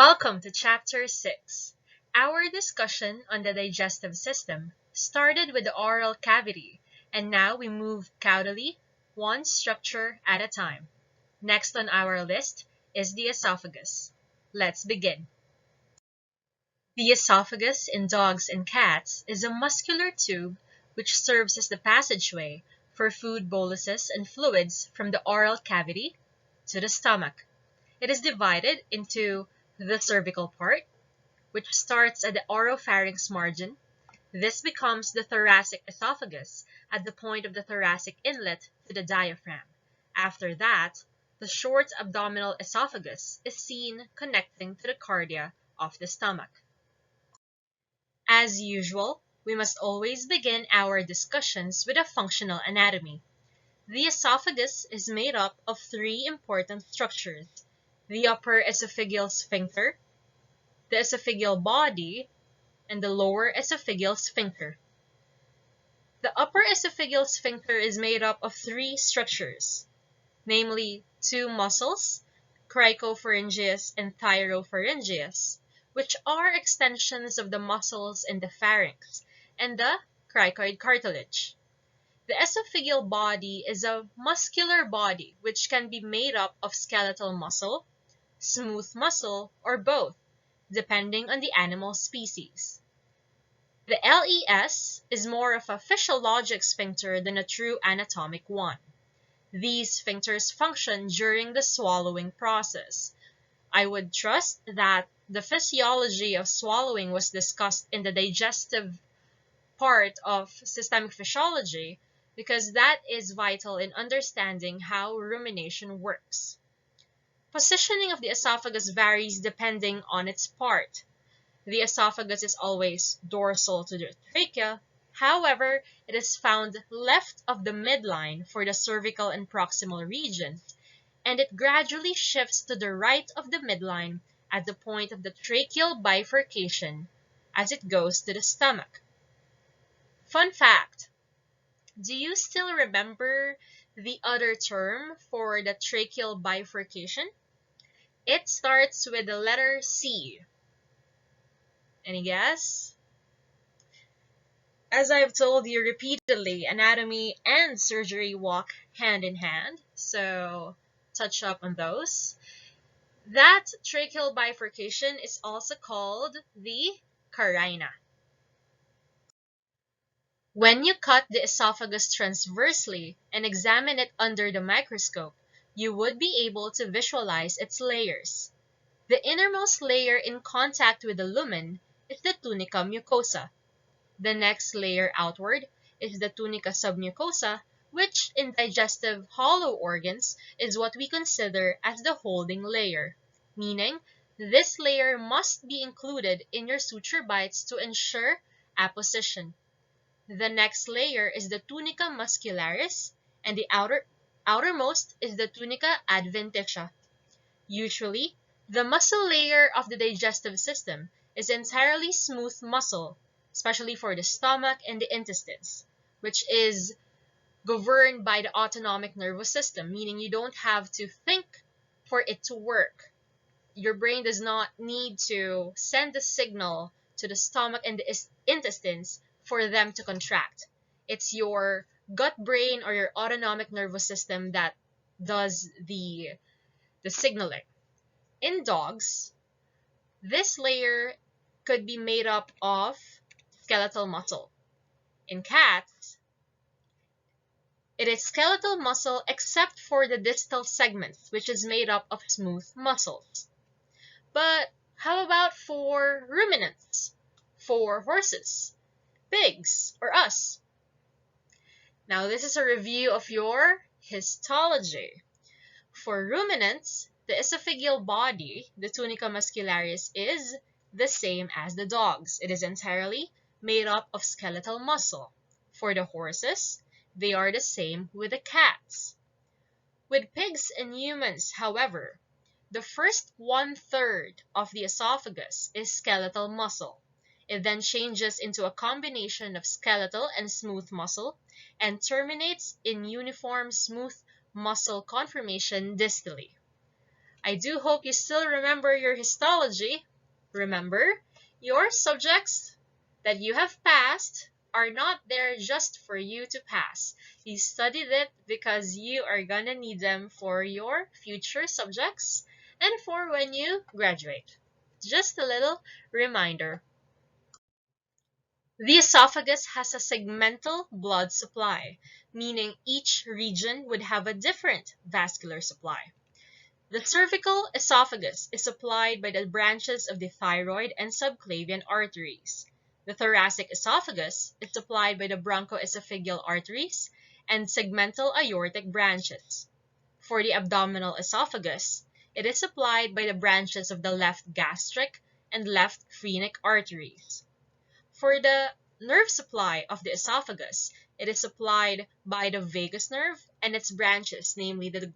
Welcome to Chapter 6. Our discussion on the digestive system started with the oral cavity, and now we move caudally, one structure at a time. Next on our list is the esophagus. Let's begin. The esophagus in dogs and cats is a muscular tube which serves as the passageway for food boluses and fluids from the oral cavity to the stomach. It is divided into the cervical part, which starts at the oropharynx margin. This becomes the thoracic esophagus at the point of the thoracic inlet to the diaphragm. After that, the short abdominal esophagus is seen connecting to the cardia of the stomach. As usual, we must always begin our discussions with a functional anatomy. The esophagus is made up of three important structures: the upper esophageal sphincter, the esophageal body, and the lower esophageal sphincter. The upper esophageal sphincter is made up of three structures, namely two muscles, cricopharyngeus and thyropharyngeus, which are extensions of the muscles in the pharynx, and the cricoid cartilage. The esophageal body is a muscular body which can be made up of skeletal muscle, smooth muscle, or both, depending on the animal species. The LES is more of a physiologic sphincter than a true anatomic one. These sphincters function during the swallowing process. I would trust that the physiology of swallowing was discussed in the digestive part of systemic physiology because that is vital in understanding how rumination works. Positioning of the esophagus varies depending on its part. The esophagus is always dorsal to the trachea. However, it is found left of the midline for the cervical and proximal regions, and it gradually shifts to the right of the midline at the point of the tracheal bifurcation as it goes to the stomach. Fun fact: do you still remember the other term for the tracheal bifurcation? It starts with the letter C. Any guess? As I've told you repeatedly, anatomy and surgery walk hand in hand, so touch up on those. That tracheal bifurcation is also called the carina. When you cut the esophagus transversely and examine it under the microscope, you would be able to visualize its layers. The innermost layer in contact with the lumen is the tunica mucosa. The next layer outward is the tunica submucosa, which in digestive hollow organs is what we consider as the holding layer, meaning this layer must be included in your suture bites to ensure apposition. The next layer is the tunica muscularis, and the outermost is the tunica adventitia. Usually, the muscle layer of the digestive system is entirely smooth muscle, especially for the stomach and the intestines, which is governed by the autonomic nervous system, meaning you don't have to think for it to work. Your brain does not need to send the signal to the stomach and the intestines for them to contract. It's your gut brain or your autonomic nervous system that does the signaling. In dogs, this layer could be made up of skeletal muscle. In cats, it is skeletal muscle except for the distal segments, which is made up of smooth muscles. But how about for ruminants, for horses, pigs, or us? Now this is a review of your histology. For ruminants, the esophageal body, the tunica muscularis, is the same as the dogs. It is entirely made up of skeletal muscle. For the horses, they are the same with the cats. With pigs and humans, however, the first 1/3 of the esophagus is skeletal muscle. It then changes into a combination of skeletal and smooth muscle and terminates in uniform smooth muscle conformation distally. I do hope you still remember your histology. Remember, your subjects that you have passed are not there just for you to pass. You studied it because you are gonna need them for your future subjects and for when you graduate. Just a little reminder. The esophagus has a segmental blood supply, meaning each region would have a different vascular supply. The cervical esophagus is supplied by the branches of the thyroid and subclavian arteries. The thoracic esophagus is supplied by the bronchoesophageal arteries and segmental aortic branches. For the abdominal esophagus, it is supplied by the branches of the left gastric and left phrenic arteries. For the nerve supply of the esophagus, it is supplied by the vagus nerve and its branches, namely the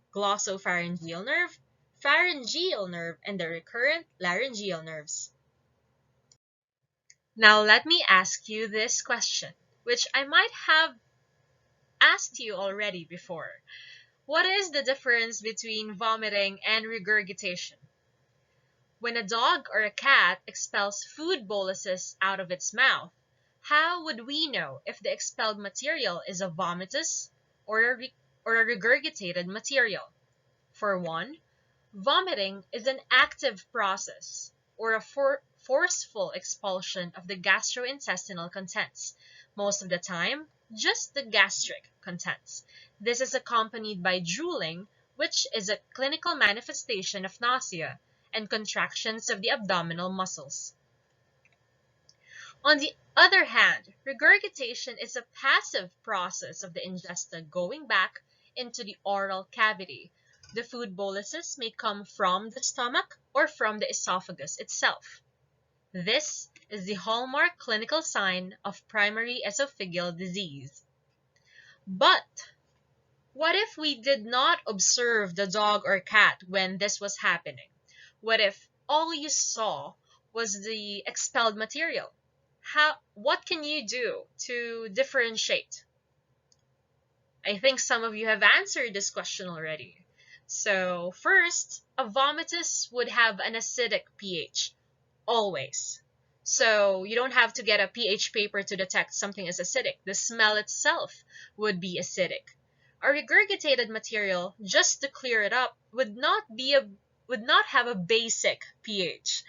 pharyngeal nerve, and the recurrent laryngeal nerves. Now let me ask you this question, which I might have asked you already before. What is the difference between vomiting and regurgitation? When a dog or a cat expels food boluses out of its mouth, how would we know if the expelled material is a vomitous or a regurgitated material? For one, vomiting is an active process or a forceful expulsion of the gastrointestinal contents, most of the time just the gastric contents. This is accompanied by drooling, which is a clinical manifestation of nausea, and contractions of the abdominal muscles. On the other hand, regurgitation is a passive process of the ingesta going back into the oral cavity. The food boluses may come from the stomach or from the esophagus itself. This is the hallmark clinical sign of primary esophageal disease. But what if we did not observe the dog or cat when this was happening? What if all you saw was the expelled material? What can you do to differentiate? I think some of you have answered this question already. So first, a vomitus would have an acidic pH, always. So you don't have to get a pH paper to detect something is acidic. The smell itself would be acidic. A regurgitated material, just to clear it up, would not have a basic pH.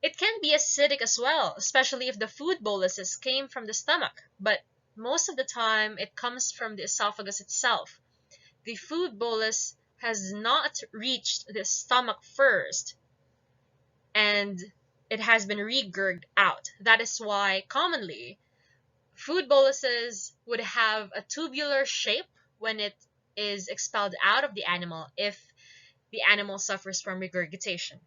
It can be acidic as well, especially if the food boluses came from the stomach, but most of the time it comes from the esophagus itself. The food bolus has not reached the stomach first, and it has been regurged out. That is why commonly food boluses would have a tubular shape when it is expelled out of the animal if the animal suffers from regurgitation.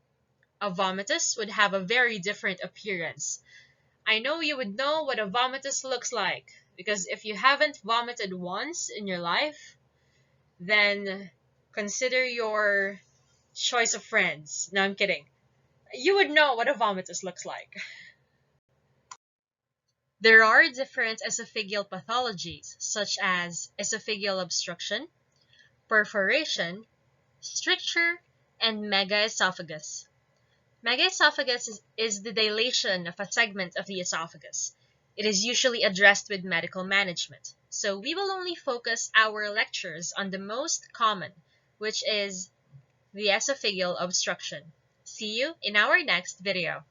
A vomitus would have a very different appearance. I know you would know what a vomitus looks like, because if you haven't vomited once in your life, then consider your choice of friends. No, I'm kidding. You would know what a vomitus looks like. There are different esophageal pathologies, such as esophageal obstruction, perforation, stricture, and megaesophagus. Megaesophagus is the dilation of a segment of the esophagus. It is usually addressed with medical management, so we will only focus our lectures on the most common, which is the esophageal obstruction. See you in our next video.